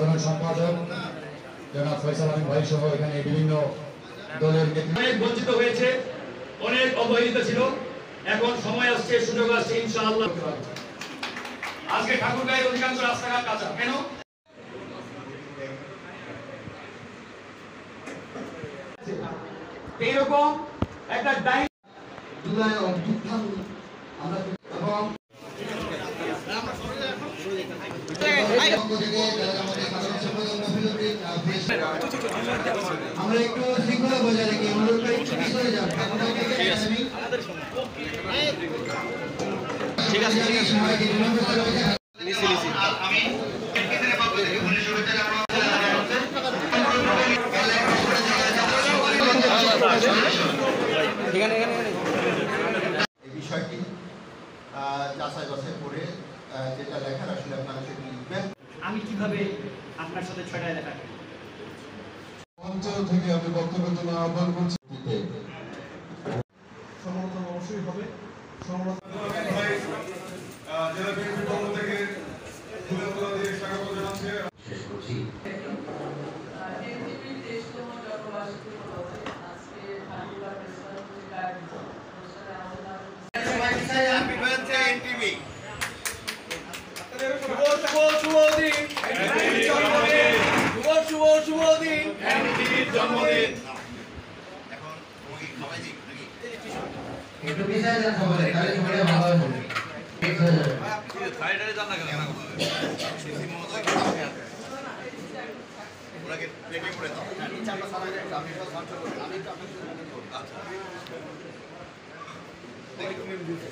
সাধারণ সম্পাদক জনাব ফয়সাল আমিন ভাই সহ এখানে বিভিন্ন দলের অনেক বঞ্চিত হয়েছে, অনেক অবহেলিত ছিল। এখন সময় আসছে, সুযোগ আসছে, ইনশাআল্লাহ। আজকে ঠাকুরগাঁয়ের অধিকাংশ রাস্তাঘাট কাঁচা। কেন? এইরকম একটা জুলাই অভ্যুত্থান আমরা এবং আমরা একটু শৃঙ্খলা বজায় রেখে অনুরোধ করি পিছনে যান। ঠিক আছে, এই বিষয়টি যাচাই বাছাই করে যেটা লেখার আসলে আপনারা সেটি লিখবেন। আমি কিভাবে আপনার সাথে ছয়টায় দেখা করি? অঞ্চল থেকে আমি বক্তব্যের জন্য আহ্বান করছি। সমালোচনা অবশ্যই হবে। জেলা বিএনপির পক্ষ থেকে স্বাগত জানাচ্ছি। শেষ করছি। একটু পিছায় যান সবাই, তাহলে সবাই ভালো হবে। ঠিক হয়ে যাবে। সাইডে যান না কেন? ওনাকে প্লেটে করে দাও। নিচে আমরা সারা যাই, আমি সব সাহায্য করব। আমি তো আপনাকে করব। আচ্ছা। দেখি তুমি বুঝছো।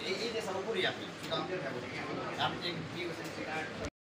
এই যে সর্বোপরি আপনি আপনি কি